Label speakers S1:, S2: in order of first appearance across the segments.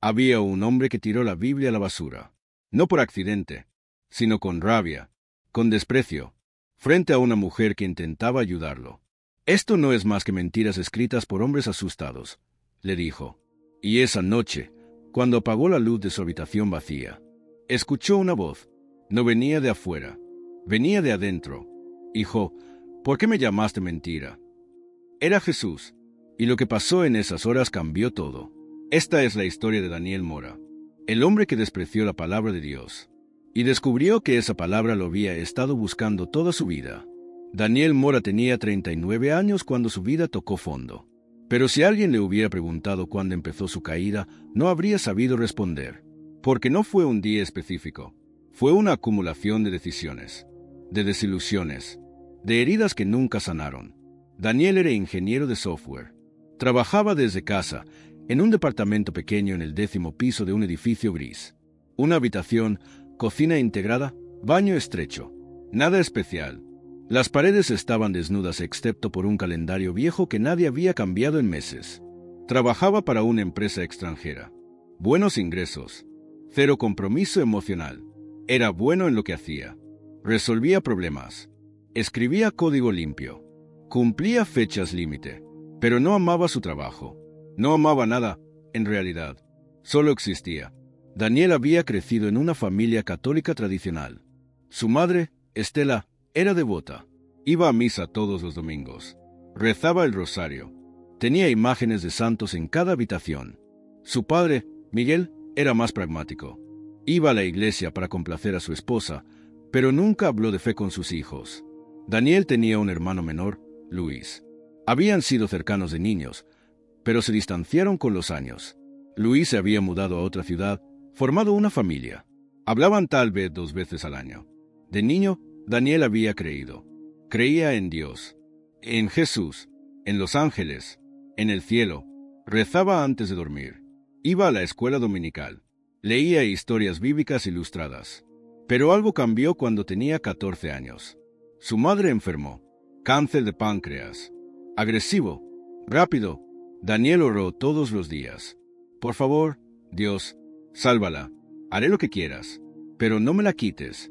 S1: Había un hombre que tiró la Biblia a la basura, no por accidente, sino con rabia, con desprecio, frente a una mujer que intentaba ayudarlo. Esto no es más que mentiras escritas por hombres asustados, le dijo. Y esa noche, cuando apagó la luz de su habitación vacía, escuchó una voz. No venía de afuera, venía de adentro. Hijo, ¿por qué me llamaste mentira? Era Jesús, y lo que pasó en esas horas cambió todo. Esta es la historia de Daniel Mora, el hombre que despreció la palabra de Dios, y descubrió que esa palabra lo había estado buscando toda su vida. Daniel Mora tenía 39 años cuando su vida tocó fondo. Pero si alguien le hubiera preguntado cuándo empezó su caída, no habría sabido responder. Porque no fue un día específico. Fue una acumulación de decisiones, de desilusiones, de heridas que nunca sanaron. Daniel era ingeniero de software. Trabajaba desde casa, en un departamento pequeño en el 10º piso de un edificio gris. Una habitación, cocina integrada, baño estrecho. Nada especial. Las paredes estaban desnudas excepto por un calendario viejo que nadie había cambiado en meses. Trabajaba para una empresa extranjera. Buenos ingresos. Cero compromiso emocional. Era bueno en lo que hacía. Resolvía problemas. Escribía código limpio. Cumplía fechas límite. Pero no amaba su trabajo. No amaba nada, en realidad. Solo existía. Daniel había crecido en una familia católica tradicional. Su madre, Estela, era devota. Iba a misa todos los domingos. Rezaba el rosario. Tenía imágenes de santos en cada habitación. Su padre, Miguel, era más pragmático. Iba a la iglesia para complacer a su esposa, pero nunca habló de fe con sus hijos. Daniel tenía un hermano menor, Luis. Habían sido cercanos de niños, pero se distanciaron con los años. Luis se había mudado a otra ciudad, formado una familia. Hablaban tal vez 2 veces al año. De niño, Daniel había creído. Creía en Dios, en Jesús, en los ángeles, en el cielo. Rezaba antes de dormir. Iba a la escuela dominical. Leía historias bíblicas ilustradas. Pero algo cambió cuando tenía 14 años. Su madre enfermó. Cáncer de páncreas. Agresivo. Rápido. Daniel oró todos los días. Por favor, Dios, sálvala. Haré lo que quieras, pero no me la quites.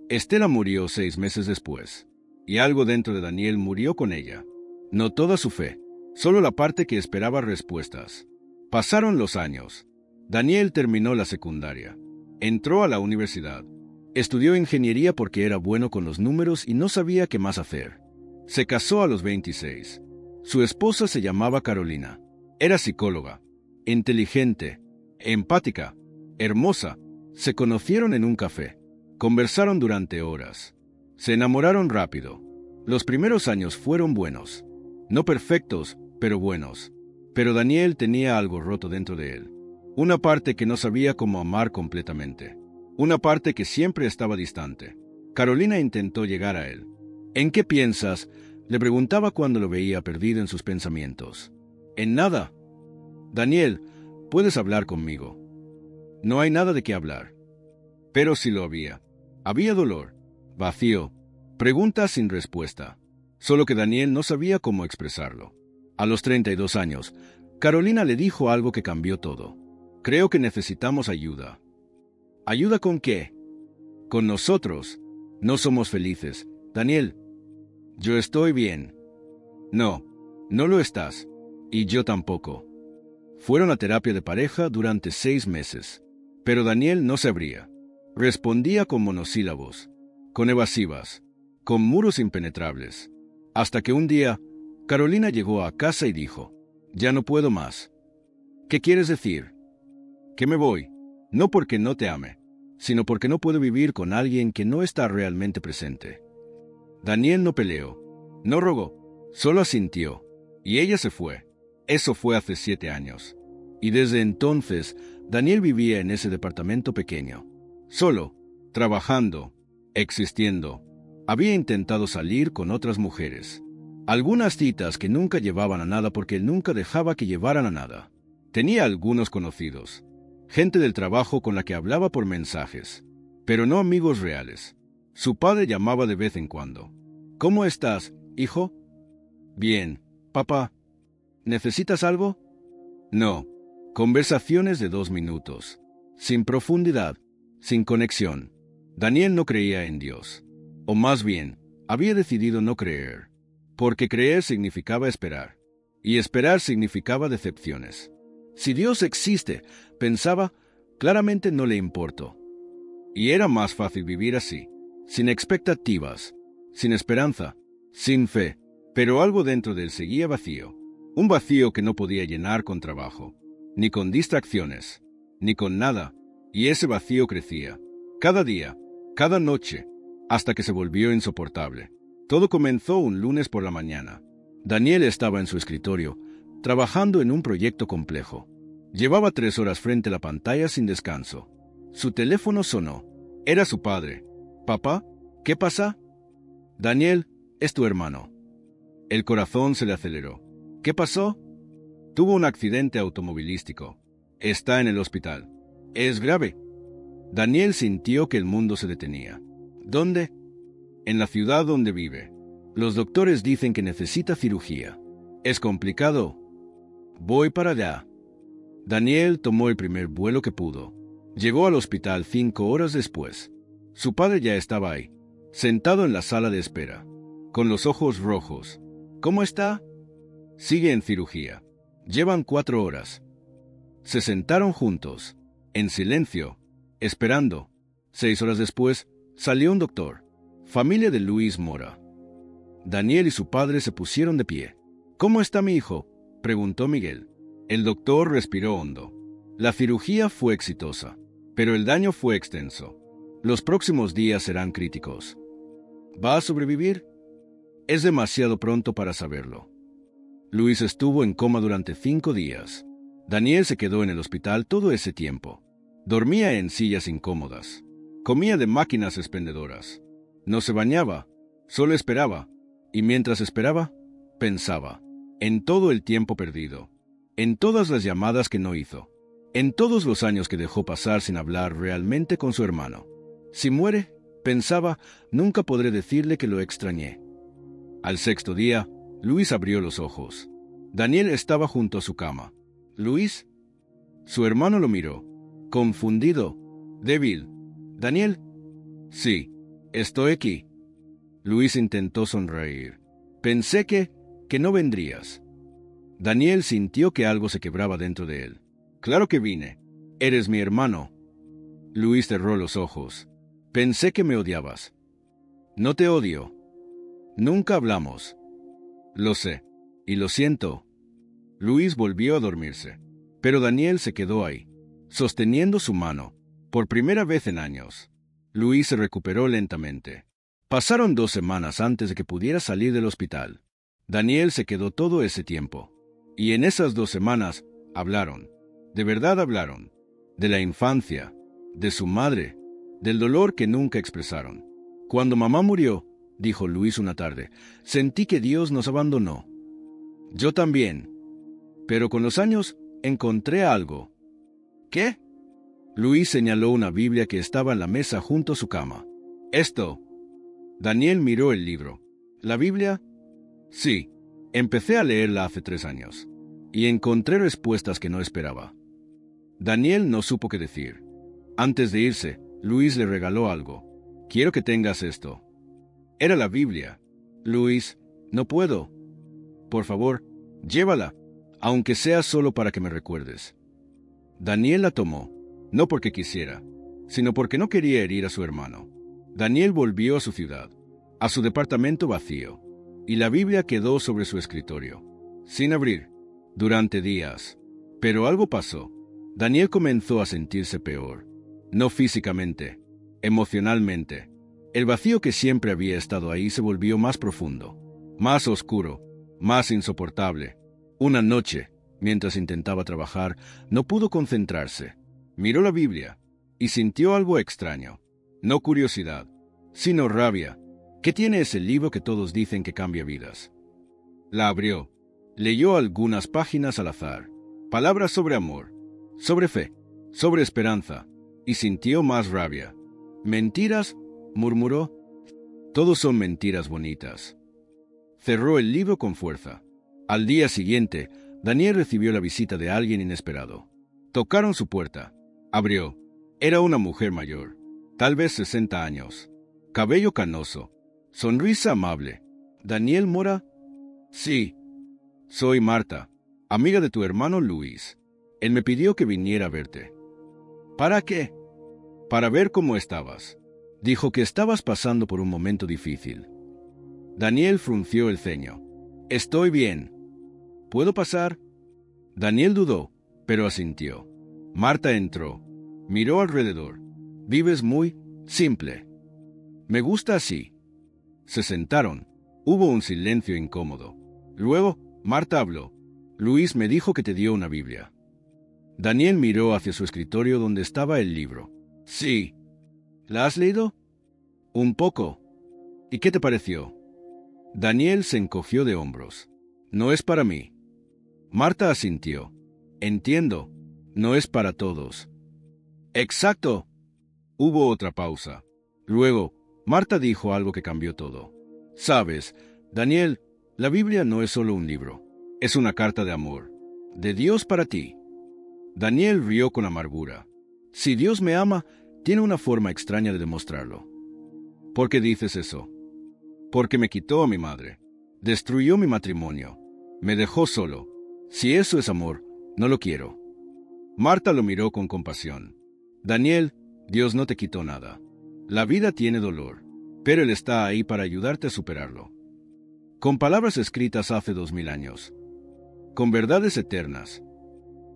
S1: Estela murió 6 meses después, y algo dentro de Daniel murió con ella. No toda su fe, solo la parte que esperaba respuestas. Pasaron los años. Daniel terminó la secundaria. Entró a la universidad. Estudió ingeniería porque era bueno con los números y no sabía qué más hacer. Se casó a los 26. Su esposa se llamaba Carolina. Era psicóloga, inteligente, empática, hermosa. Se conocieron en un café. Conversaron durante horas. Se enamoraron rápido. Los primeros años fueron buenos. No perfectos, pero buenos. Pero Daniel tenía algo roto dentro de él. Una parte que no sabía cómo amar completamente. Una parte que siempre estaba distante. Carolina intentó llegar a él. ¿En qué piensas?, le preguntaba cuando lo veía perdido en sus pensamientos. En nada. Daniel, puedes hablar conmigo. No hay nada de qué hablar. Pero sí lo había. Había dolor, vacío, preguntas sin respuesta. Solo que Daniel no sabía cómo expresarlo. A los 32 años, Carolina le dijo algo que cambió todo. Creo que necesitamos ayuda. ¿Ayuda con qué? Con nosotros. No somos felices. Daniel, yo estoy bien. No, no lo estás. Y yo tampoco. Fueron a terapia de pareja durante 6 meses. Pero Daniel no se abría. Respondía con monosílabos, con evasivas, con muros impenetrables. Hasta que un día, Carolina llegó a casa y dijo, ya no puedo más. ¿Qué quieres decir? Que me voy. No porque no te ame, sino porque no puedo vivir con alguien que no está realmente presente. Daniel no peleó, no rogó, solo asintió, y ella se fue. Eso fue hace 7 años. Y desde entonces, Daniel vivía en ese departamento pequeño. Solo, trabajando, existiendo. Había intentado salir con otras mujeres. Algunas citas que nunca llevaban a nada porque él nunca dejaba que llevaran a nada. Tenía algunos conocidos. Gente del trabajo con la que hablaba por mensajes. Pero no amigos reales. Su padre llamaba de vez en cuando. ¿Cómo estás, hijo? Bien, papá. ¿Necesitas algo? No. Conversaciones de 2 minutos, sin profundidad, sin conexión. Daniel no creía en Dios. O más bien, había decidido no creer. Porque creer significaba esperar. Y esperar significaba decepciones. Si Dios existe, pensaba, claramente no le importó. Y era más fácil vivir así, sin expectativas, sin esperanza, sin fe. Pero algo dentro de él seguía vacío. Un vacío que no podía llenar con trabajo, ni con distracciones, ni con nada. Y ese vacío crecía, cada día, cada noche, hasta que se volvió insoportable. Todo comenzó un lunes por la mañana. Daniel estaba en su escritorio, trabajando en un proyecto complejo. Llevaba 3 horas frente a la pantalla sin descanso. Su teléfono sonó. Era su padre. «Papá, ¿qué pasa?» «Daniel, es tu hermano». El corazón se le aceleró. «¿Qué pasó?» «Tuvo un accidente automovilístico. Está en el hospital. Es grave». Daniel sintió que el mundo se detenía. «¿Dónde?» «En la ciudad donde vive. Los doctores dicen que necesita cirugía. ¿Es complicado?» «Voy para allá». Daniel tomó el primer vuelo que pudo. Llegó al hospital 5 horas después. Su padre ya estaba ahí, sentado en la sala de espera, con los ojos rojos. «¿Cómo está?» «Sigue en cirugía. Llevan 4 horas». Se sentaron juntos, en silencio, esperando. 6 horas después, salió un doctor, familia de Luis Mora. Daniel y su padre se pusieron de pie. «¿Cómo está mi hijo?», preguntó Miguel. El doctor respiró hondo. La cirugía fue exitosa, pero el daño fue extenso. Los próximos días serán críticos. ¿Va a sobrevivir? Es demasiado pronto para saberlo. Luis estuvo en coma durante 5 días. Daniel se quedó en el hospital todo ese tiempo. Dormía en sillas incómodas. Comía de máquinas expendedoras. No se bañaba, solo esperaba. Y mientras esperaba, pensaba en todo el tiempo perdido, en todas las llamadas que no hizo, en todos los años que dejó pasar sin hablar realmente con su hermano. Si muere, pensaba, nunca podré decirle que lo extrañé. Al 6.º día, Luis abrió los ojos. Daniel estaba junto a su cama. «¿Luis?» Su hermano lo miró, confundido, débil. «¿Daniel?» «Sí, estoy aquí». Luis intentó sonreír. «Pensé que no vendrías». Daniel sintió que algo se quebraba dentro de él. «Claro que vine. Eres mi hermano». Luis cerró los ojos. «Pensé que me odiabas». «No te odio. Nunca hablamos». «Lo sé. Y lo siento». Luis volvió a dormirse. Pero Daniel se quedó ahí, sosteniendo su mano, por primera vez en años. Luis se recuperó lentamente. Pasaron 2 semanas antes de que pudiera salir del hospital. Daniel se quedó todo ese tiempo. Y en esas 2 semanas hablaron. De verdad hablaron. De la infancia, de su madre, del dolor que nunca expresaron. «Cuando mamá murió», dijo Luis una tarde, «sentí que Dios nos abandonó». «Yo también. Pero con los años encontré algo». «¿Qué?» Luis señaló una Biblia que estaba en la mesa junto a su cama. «Esto». Daniel miró el libro. «¿La Biblia?» «Sí. Empecé a leerla hace 3 años. Y encontré respuestas que no esperaba». Daniel no supo qué decir. Antes de irse, Luis le regaló algo. «Quiero que tengas esto». Era la Biblia. «Luis, no puedo». «Por favor, llévala, aunque sea solo para que me recuerdes». Daniel la tomó, no porque quisiera, sino porque no quería herir a su hermano. Daniel volvió a su ciudad, a su departamento vacío, y la Biblia quedó sobre su escritorio, sin abrir, durante días. Pero algo pasó. Daniel comenzó a sentirse peor, no físicamente, emocionalmente. El vacío que siempre había estado ahí se volvió más profundo, más oscuro, más insoportable. Una noche, mientras intentaba trabajar, no pudo concentrarse. Miró la Biblia y sintió algo extraño. No curiosidad, sino rabia. ¿Qué tiene ese libro que todos dicen que cambia vidas? La abrió. Leyó algunas páginas al azar. Palabras sobre amor, sobre fe, sobre esperanza. Y sintió más rabia. «¿Mentiras?», murmuró. «Todos son mentiras bonitas». Cerró el libro con fuerza. Al día siguiente, Daniel recibió la visita de alguien inesperado. Tocaron su puerta. Abrió. Era una mujer mayor, tal vez 60 años. Cabello canoso. Sonrisa amable. ¿Daniel Mora? Sí. Soy Marta, amiga de tu hermano Luis. Él me pidió que viniera a verte. ¿Para qué? Para ver cómo estabas. Dijo que estabas pasando por un momento difícil. Daniel frunció el ceño. Estoy bien. ¿Puedo pasar? Daniel dudó, pero asintió. Marta entró. Miró alrededor. Vives muy simple. Me gusta así. Se sentaron. Hubo un silencio incómodo. Luego, Marta habló. Luis me dijo que te dio una Biblia. Daniel miró hacia su escritorio donde estaba el libro. Sí. ¿La has leído? Un poco. ¿Y qué te pareció? Daniel se encogió de hombros. No es para mí. Marta asintió. Entiendo. No es para todos. Exacto. Hubo otra pausa. Luego, Marta dijo algo que cambió todo. Sabes, Daniel, la Biblia no es solo un libro. Es una carta de amor. De Dios para ti. Daniel rió con amargura. Si Dios me ama, tiene una forma extraña de demostrarlo. ¿Por qué dices eso? Porque me quitó a mi madre. Destruyó mi matrimonio. Me dejó solo. Si eso es amor, no lo quiero. Marta lo miró con compasión. Daniel, Dios no te quitó nada. La vida tiene dolor, pero Él está ahí para ayudarte a superarlo. Con palabras escritas hace 2000 años. Con verdades eternas.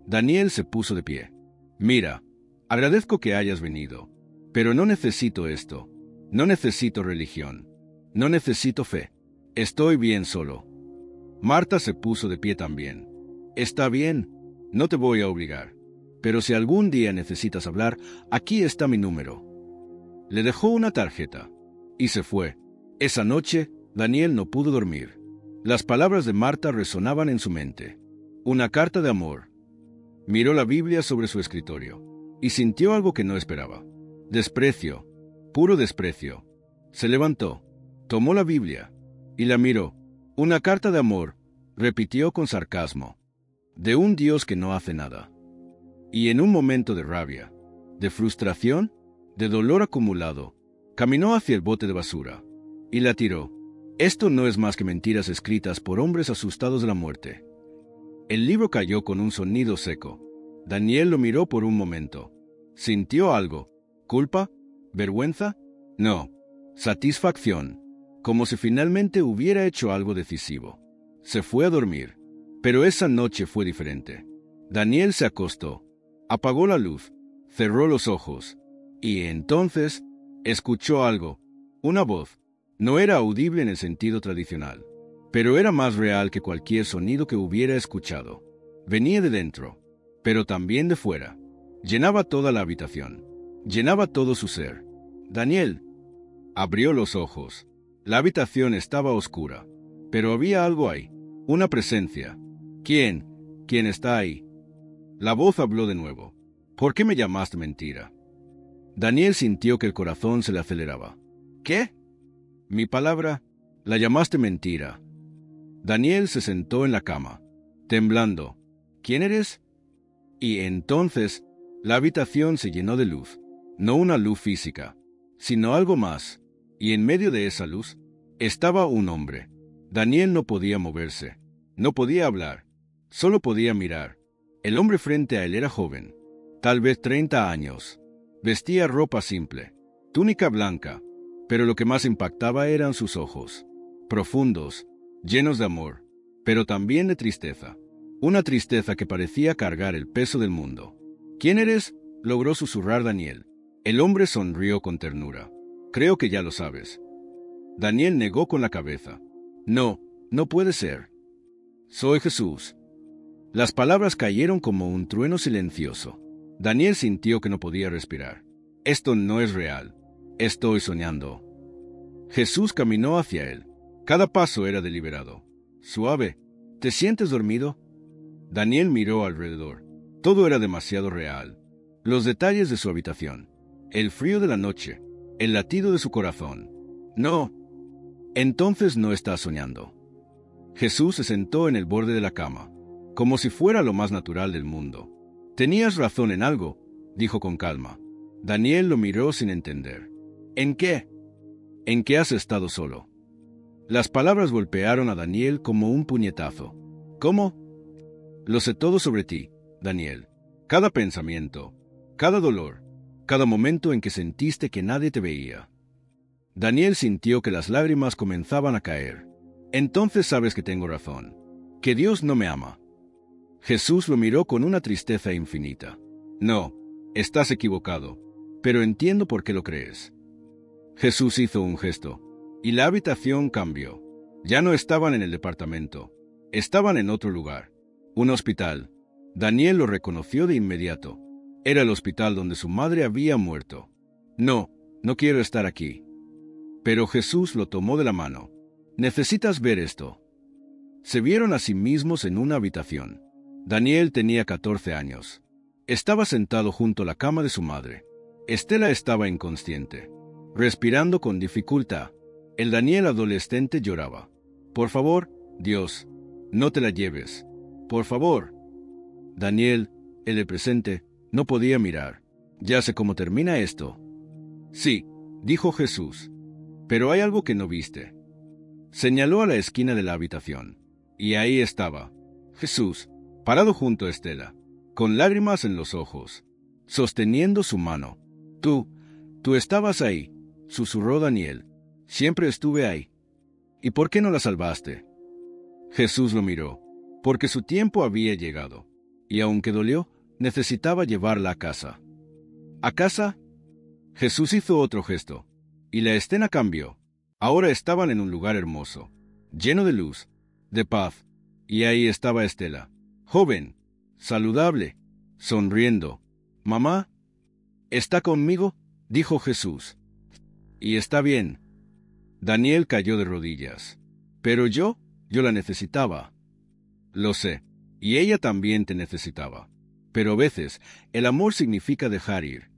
S1: Daniel se puso de pie. Mira, agradezco que hayas venido, pero no necesito esto. No necesito religión. No necesito fe. Estoy bien solo. Marta se puso de pie también. Está bien, no te voy a obligar. Pero si algún día necesitas hablar, aquí está mi número. Le dejó una tarjeta. Y se fue. Esa noche, Daniel no pudo dormir. Las palabras de Marta resonaban en su mente. Una carta de amor. Miró la Biblia sobre su escritorio. Y sintió algo que no esperaba. Desprecio. Puro desprecio. Se levantó. Tomó la Biblia. Y la miró. Una carta de amor, repitió con sarcasmo. De un Dios que no hace nada. Y en un momento de rabia, de frustración, de dolor acumulado, caminó hacia el bote de basura y la tiró. Esto no es más que mentiras escritas por hombres asustados de la muerte. El libro cayó con un sonido seco. Daniel lo miró por un momento. ¿Sintió algo? ¿Culpa? ¿Vergüenza? No. Satisfacción. Como si finalmente hubiera hecho algo decisivo. Se fue a dormir. Pero esa noche fue diferente. Daniel se acostó. Apagó la luz, cerró los ojos, y entonces escuchó algo, una voz. No era audible en el sentido tradicional, pero era más real que cualquier sonido que hubiera escuchado. Venía de dentro, pero también de fuera. Llenaba toda la habitación, llenaba todo su ser. Daniel abrió los ojos. La habitación estaba oscura, pero había algo ahí, una presencia. ¿Quién? ¿Quién está ahí? La voz habló de nuevo. ¿Por qué me llamaste mentira? Daniel sintió que el corazón se le aceleraba. ¿Qué? Mi palabra, la llamaste mentira. Daniel se sentó en la cama, temblando. ¿Quién eres? Y entonces, la habitación se llenó de luz. No una luz física, sino algo más. Y en medio de esa luz, estaba un hombre. Daniel no podía moverse, no podía hablar, solo podía mirar. El hombre frente a él era joven, tal vez 30 años. Vestía ropa simple, túnica blanca, pero lo que más impactaba eran sus ojos, profundos, llenos de amor, pero también de tristeza. Una tristeza que parecía cargar el peso del mundo. ¿Quién eres?, logró susurrar Daniel. El hombre sonrió con ternura. Creo que ya lo sabes. Daniel negó con la cabeza. No, no puede ser. Soy Jesús. Las palabras cayeron como un trueno silencioso. Daniel sintió que no podía respirar. Esto no es real. Estoy soñando. Jesús caminó hacia él. Cada paso era deliberado. Suave. ¿Te sientes dormido? Daniel miró alrededor. Todo era demasiado real. Los detalles de su habitación. El frío de la noche. El latido de su corazón. No. Entonces no estás soñando. Jesús se sentó en el borde de la cama, como si fuera lo más natural del mundo. Tenías razón en algo, dijo con calma. Daniel lo miró sin entender. ¿En qué? ¿En qué has estado solo? Las palabras golpearon a Daniel como un puñetazo. ¿Cómo? Lo sé todo sobre ti, Daniel. Cada pensamiento, cada dolor, cada momento en que sentiste que nadie te veía. Daniel sintió que las lágrimas comenzaban a caer. Entonces sabes que tengo razón, que Dios no me ama. Jesús lo miró con una tristeza infinita. No, estás equivocado, pero entiendo por qué lo crees. Jesús hizo un gesto, y la habitación cambió. Ya no estaban en el departamento, estaban en otro lugar, un hospital. Daniel lo reconoció de inmediato. Era el hospital donde su madre había muerto. No, no quiero estar aquí. Pero Jesús lo tomó de la mano. Necesitas ver esto. Se vieron a sí mismos en una habitación. Daniel tenía 14 años. Estaba sentado junto a la cama de su madre. Estela estaba inconsciente, respirando con dificultad. El Daniel adolescente lloraba. Por favor, Dios, no te la lleves. Por favor. Daniel, el de presente, no podía mirar. Ya sé cómo termina esto. Sí, dijo Jesús. Pero hay algo que no viste. Señaló a la esquina de la habitación. Y ahí estaba Jesús, parado junto a Estela, con lágrimas en los ojos, sosteniendo su mano. Tú estabas ahí, susurró Daniel. Siempre estuve ahí. ¿Y por qué no la salvaste? Jesús lo miró, porque su tiempo había llegado, y aunque dolió, necesitaba llevarla a casa. ¿A casa? Jesús hizo otro gesto, y la escena cambió. Ahora estaban en un lugar hermoso, lleno de luz, de paz, y ahí estaba Estela, joven, saludable, sonriendo. «Mamá, ¿está conmigo?», dijo Jesús. «Y está bien». Daniel cayó de rodillas. «Pero yo la necesitaba». «Lo sé, y ella también te necesitaba. Pero a veces el amor significa dejar ir».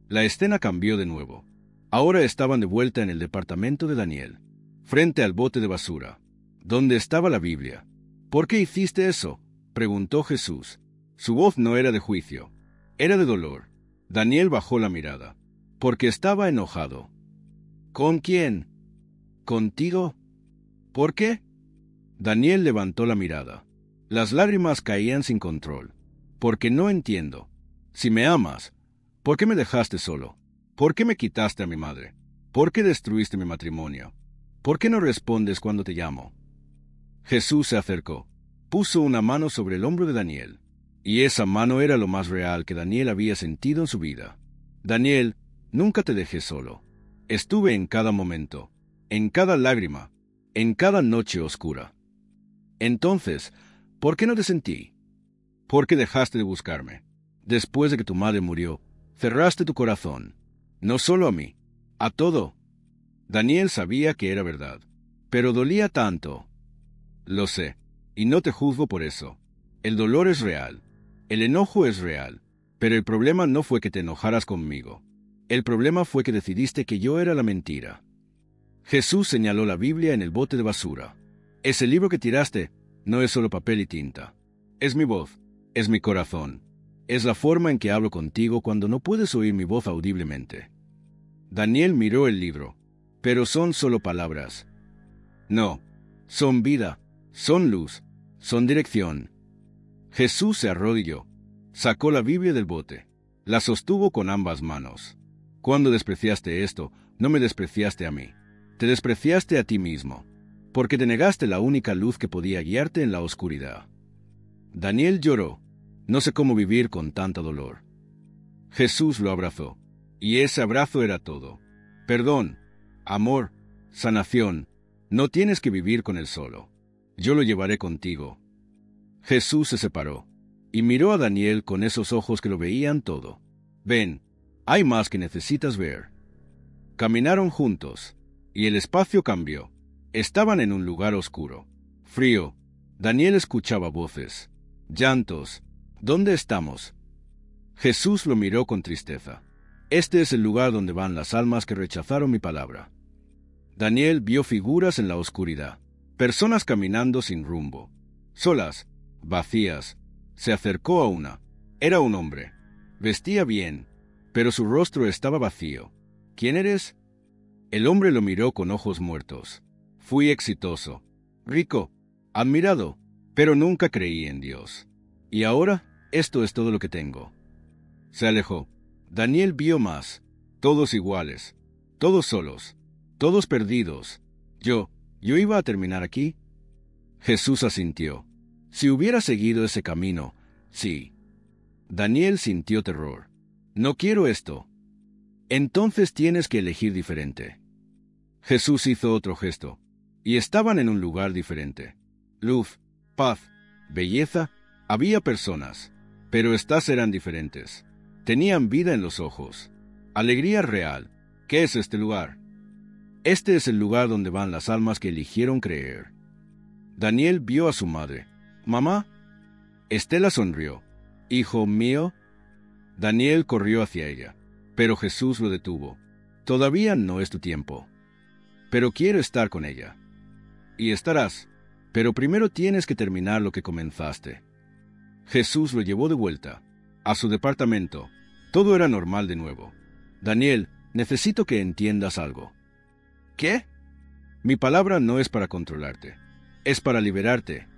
S1: La escena cambió de nuevo. Ahora estaban de vuelta en el departamento de Daniel, frente al bote de basura, donde estaba la Biblia. «¿Por qué hiciste eso?», preguntó Jesús. Su voz no era de juicio, era de dolor. Daniel bajó la mirada, porque estaba enojado. «¿Con quién?». «¿Contigo?». «¿Por qué?». Daniel levantó la mirada. Las lágrimas caían sin control. «Porque no entiendo. Si me amas, ¿por qué me dejaste solo? ¿Por qué me quitaste a mi madre? ¿Por qué destruiste mi matrimonio? ¿Por qué no respondes cuando te llamo?». Jesús se acercó, puso una mano sobre el hombro de Daniel, y esa mano era lo más real que Daniel había sentido en su vida. «Daniel, nunca te dejé solo. Estuve en cada momento, en cada lágrima, en cada noche oscura. Entonces, ¿por qué no te sentí? ¿Por qué dejaste de buscarme? Después de que tu madre murió, cerraste tu corazón, no solo a mí, a todo». Daniel sabía que era verdad, pero dolía tanto. «Lo sé, y no te juzgo por eso. El dolor es real, el enojo es real, pero el problema no fue que te enojaras conmigo. El problema fue que decidiste que yo era la mentira». Jesús señaló la Biblia en el bote de basura. «Ese libro que tiraste no es solo papel y tinta. Es mi voz, es mi corazón. Es la forma en que hablo contigo cuando no puedes oír mi voz audiblemente». Daniel miró el libro. «Pero son solo palabras». «No, son vida, son luz, son dirección». Jesús se arrodilló, sacó la Biblia del bote, la sostuvo con ambas manos. «Cuando despreciaste esto, no me despreciaste a mí. Te despreciaste a ti mismo, porque te negaste la única luz que podía guiarte en la oscuridad». Daniel lloró. «No sé cómo vivir con tanto dolor». Jesús lo abrazó, y ese abrazo era todo. «Perdón, amor, sanación. No tienes que vivir con él solo. Yo lo llevaré contigo». Jesús se separó, y miró a Daniel con esos ojos que lo veían todo. «Ven, hay más que necesitas ver». Caminaron juntos, y el espacio cambió. Estaban en un lugar oscuro, frío. Daniel escuchaba voces, llantos. «¿Dónde estamos?». Jesús lo miró con tristeza. «Este es el lugar donde van las almas que rechazaron mi palabra». Daniel vio figuras en la oscuridad, personas caminando sin rumbo, solas, vacías. Se acercó a una. Era un hombre. Vestía bien, pero su rostro estaba vacío. ¿Quién eres? El hombre lo miró con ojos muertos. Fui exitoso, rico, admirado, pero nunca creí en Dios. Y ahora, esto es todo lo que tengo. Se alejó. Daniel vio más. Todos iguales. Todos solos. Todos perdidos. ¿Yo iba a terminar aquí? Jesús asintió. Si hubiera seguido ese camino, sí. Daniel sintió terror. No quiero esto. Entonces tienes que elegir diferente. Jesús hizo otro gesto. Y estaban en un lugar diferente. Luz, paz, belleza, había personas. Pero estas eran diferentes. Tenían vida en los ojos. Alegría real. ¿Qué es este lugar? Este es el lugar donde van las almas que eligieron creer. Daniel vio a su madre. ¿Mamá? Estela sonrió. ¿Hijo mío? Daniel corrió hacia ella, pero Jesús lo detuvo. Todavía no es tu tiempo. Pero quiero estar con ella. Y estarás, pero primero tienes que terminar lo que comenzaste. Jesús lo llevó de vuelta, a su departamento. Todo era normal de nuevo. Daniel, necesito que entiendas algo. ¿Qué? Mi palabra no es para controlarte, es para liberarte.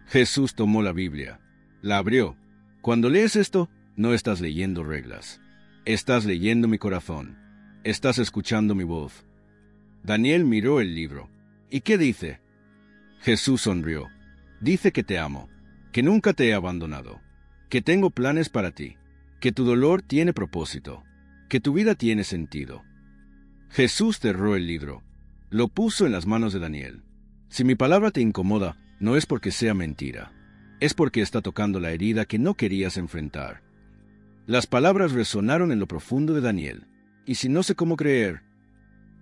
S1: Jesús tomó la Biblia, la abrió. Cuando lees esto, no estás leyendo reglas. Estás leyendo mi corazón. Estás escuchando mi voz. Daniel miró el libro. ¿Y qué dice? Jesús sonrió. Dice que te amo, que nunca te he abandonado, que tengo planes para ti, que tu dolor tiene propósito, que tu vida tiene sentido. Jesús cerró el libro. Lo puso en las manos de Daniel. Si mi palabra te incomoda, no es porque sea mentira. Es porque está tocando la herida que no querías enfrentar. Las palabras resonaron en lo profundo de Daniel. Y si no sé cómo creer,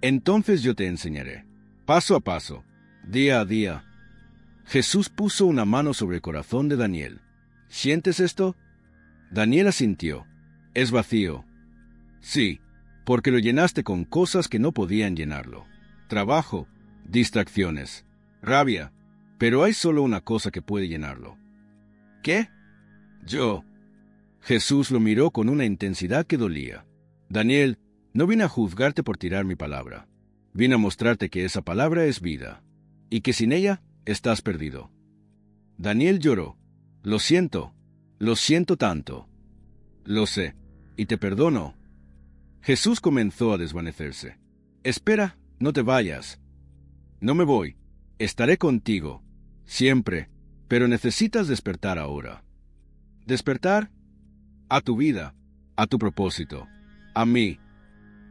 S1: entonces yo te enseñaré, paso a paso, día a día. Jesús puso una mano sobre el corazón de Daniel. ¿Sientes esto? Daniel asintió. Es vacío. Sí, porque lo llenaste con cosas que no podían llenarlo. Trabajo, distracciones, rabia. Pero hay solo una cosa que puede llenarlo. ¿Qué? Yo. Jesús lo miró con una intensidad que dolía. Daniel, no vine a juzgarte por tirar mi palabra. Vine a mostrarte que esa palabra es vida, y que sin ella estás perdido. Daniel lloró. Lo siento tanto. Lo sé, y te perdono. Jesús comenzó a desvanecerse. Espera, no te vayas. No me voy. Estaré contigo, siempre, pero necesitas despertar ahora. ¿Despertar? A tu vida, a tu propósito, a mí.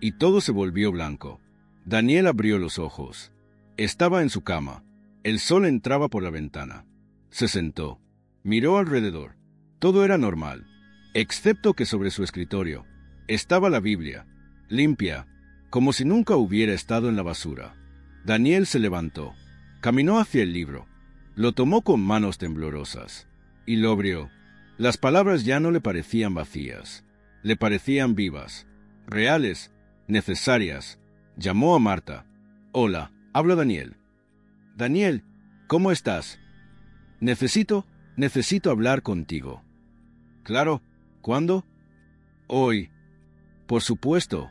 S1: Y todo se volvió blanco. Daniel abrió los ojos. Estaba en su cama. El sol entraba por la ventana. Se sentó. Miró alrededor. Todo era normal, excepto que sobre su escritorio estaba la Biblia, limpia, como si nunca hubiera estado en la basura. Daniel se levantó. Caminó hacia el libro. Lo tomó con manos temblorosas. Y lo abrió. Las palabras ya no le parecían vacías. Le parecían vivas, reales, necesarias. Llamó a Marta. Hola, habla Daniel. Daniel, ¿cómo estás? Necesito hablar contigo. Claro, ¿cuándo? Hoy. Por supuesto.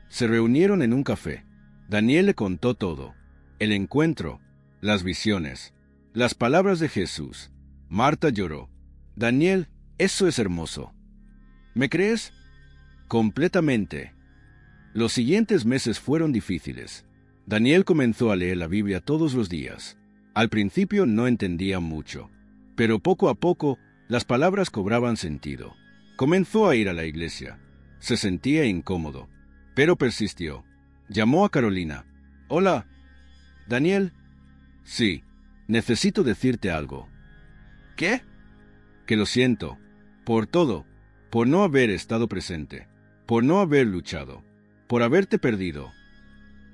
S1: Se reunieron en un café. Daniel le contó todo. El encuentro, las visiones, las palabras de Jesús. Marta lloró. Daniel, eso es hermoso. ¿Me crees? Completamente. Los siguientes meses fueron difíciles. Daniel comenzó a leer la Biblia todos los días. Al principio no entendía mucho, pero poco a poco las palabras cobraban sentido. Comenzó a ir a la iglesia. Se sentía incómodo, pero persistió. Llamó a Carolina. Hola. Daniel. Sí, necesito decirte algo. ¿Qué? Que lo siento. Por todo. Por no haber estado presente. Por no haber luchado. Por haberte perdido.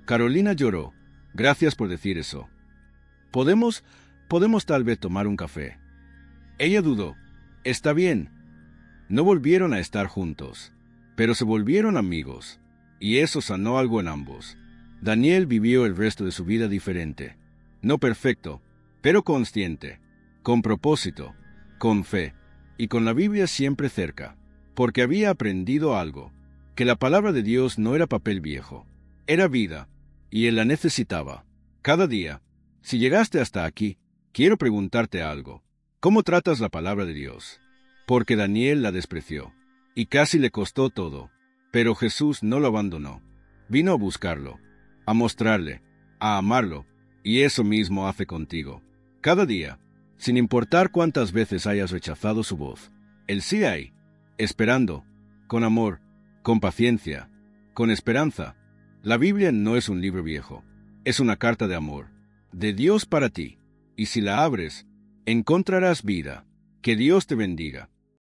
S1: Carolina lloró. Gracias por decir eso. Podemos tal vez tomar un café. Ella dudó. Está bien. No volvieron a estar juntos, pero se volvieron amigos, y eso sanó algo en ambos. Daniel vivió el resto de su vida diferente. No perfecto, pero consciente, con propósito, con fe, y con la Biblia siempre cerca, porque había aprendido algo, que la palabra de Dios no era papel viejo, era vida, y él la necesitaba. Cada día, si llegaste hasta aquí, quiero preguntarte algo. ¿Cómo tratas la palabra de Dios? Porque Daniel la despreció, y casi le costó todo, pero Jesús no lo abandonó. Vino a buscarlo, a mostrarle, a amarlo, y eso mismo hace contigo. Cada día, sin importar cuántas veces hayas rechazado su voz, Él sigue ahí, esperando, con amor, con paciencia, con esperanza. La Biblia no es un libro viejo, es una carta de amor, de Dios para ti, y si la abres, encontrarás vida. Que Dios te bendiga.